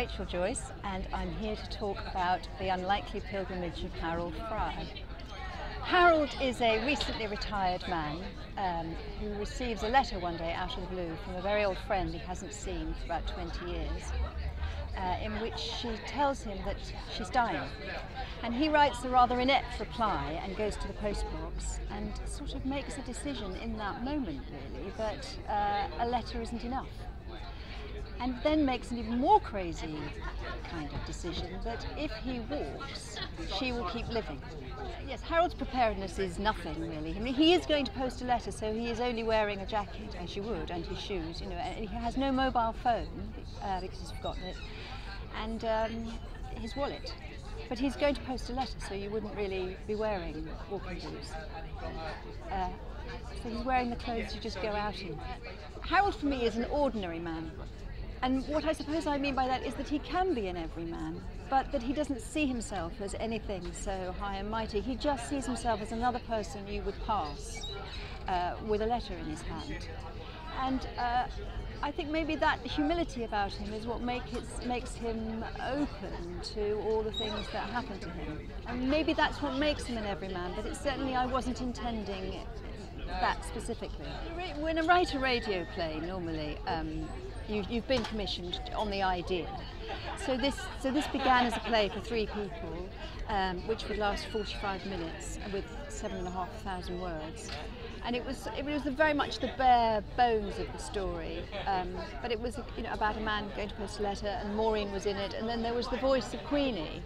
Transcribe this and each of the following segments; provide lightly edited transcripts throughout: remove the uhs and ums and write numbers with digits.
Rachel Joyce, and I'm here to talk about The Unlikely Pilgrimage of Harold Fry. Harold is a recently retired man who receives a letter one day out of the blue from a very old friend he hasn't seen for about 20 years, in which she tells him that she's dying. And he writes a rather inept reply and goes to the post box and sort of makes a decision in that moment, really, that a letter isn't enough. And then makes an even more crazy kind of decision that if he walks, she will keep living. Yes, Harold's preparedness is nothing really. I mean, he is going to post a letter, so he is only wearing a jacket, as you would, and his shoes, you know, and he has no mobile phone because he's forgotten it, and his wallet. But he's going to post a letter, so you wouldn't really be wearing walking boots. So he's wearing the clothes you just go out in. Harold, for me, is an ordinary man. And what I suppose I mean by that is that he can be an everyman, but that he doesn't see himself as anything so high and mighty. He just sees himself as another person you would pass with a letter in his hand. And I think maybe that humility about him is what makes him open to all the things that happen to him. And maybe that's what makes him an everyman, but certainly I wasn't intending that specifically. When I write a radio play, normally, you've been commissioned on the idea. So this began as a play for 3 people, which would last 45 minutes with 7,500 words. And it was very much the bare bones of the story, but it was about a man going to post a letter, and Maureen was in it, and then there was the voice of Queenie.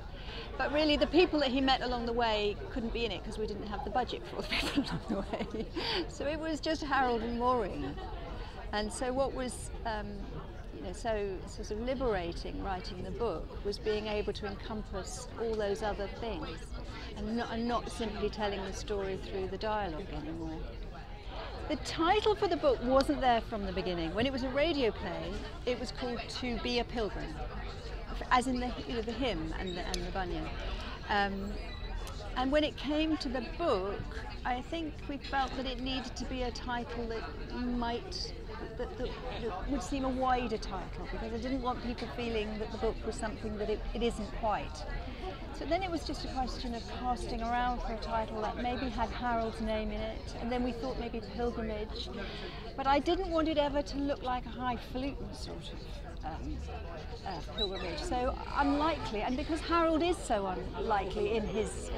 But really the people that he met along the way couldn't be in it because we didn't have the budget for all the people along the way. So it was just Harold and Maureen. And so what was so sort of liberating writing the book was being able to encompass all those other things and not simply telling the story through the dialogue anymore. The title for the book wasn't there from the beginning. When it was a radio play, it was called To Be a Pilgrim, as in the hymn and the bunyan. And when it came to the book, I think we felt that it needed to be a title that would seem a wider title, because I didn't want people feeling that the book was something that it isn't quite. So then it was just a question of casting around for a title that maybe had Harold's name in it, and then we thought maybe Pilgrimage. But I didn't want it ever to look like a highfalutin sort of pilgrimage. So unlikely, and because Harold is so unlikely in his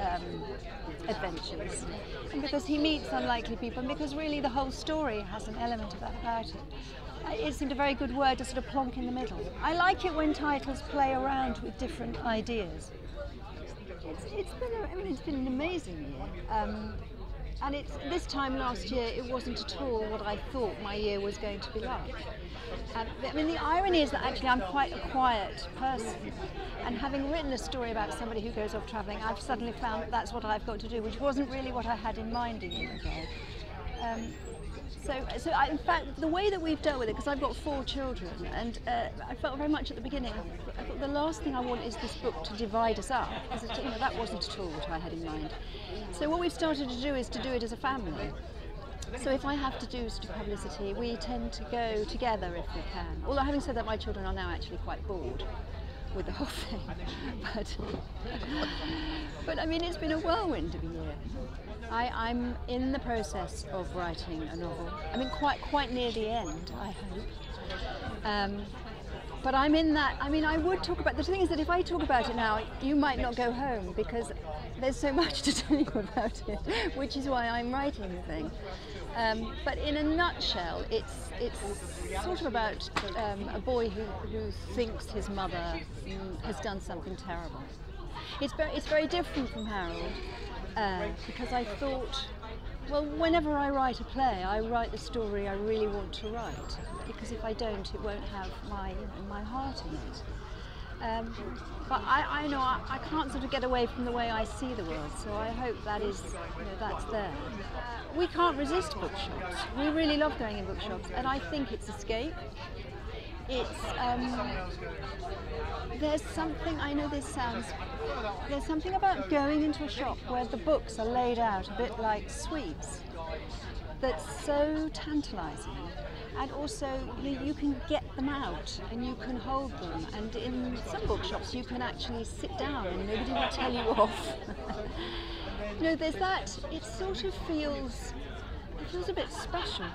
adventures, and because he meets unlikely people, and because really the whole story has an element of that about it seemed a very good word to sort of plonk in the middle. I like it when titles play around with different ideas. It's been an amazing year. And this time last year, it wasn't at all what I thought my year was going to be like. I mean, the irony is that actually I'm quite a quiet person, and having written a story about somebody who goes off travelling, I've suddenly found that's what I've got to do, which wasn't really what I had in mind a year ago. So in fact, the way that we've dealt with it, because I've got 4 children, and I felt very much at the beginning, I thought the last thing I want is this book to divide us up, because that wasn't at all what I had in mind. So what we've started to do is to do it as a family. So if I have to do sort of publicity, we tend to go together if we can. Although having said that, my children are now actually quite bored with the whole thing. But I mean, it's been a whirlwind of a year. I'm in the process of writing a novel. I mean, quite near the end, I hope. But I'm in that. I mean, I would talk about. The thing is that if I talk about it now, you might not go home because there's so much to tell you about it, which is why I'm writing the thing. But in a nutshell, it's sort of about a boy who thinks his mother has done something terrible. It's very different from Harold. Because I thought, well, whenever I write a play, I write the story I really want to write, because if I don't, it won't have my heart in it. But I know I can't sort of get away from the way I see the world, so I hope that's there. We can't resist bookshops. We really love going in bookshops, and I think it's escape. It's there's something, I know this sounds, there's something about going into a shop where the books are laid out a bit like sweets that's so tantalising. And also you can get them out and you can hold them, and in some bookshops you can actually sit down and nobody will tell you off. You know, there's that, it feels a bit special.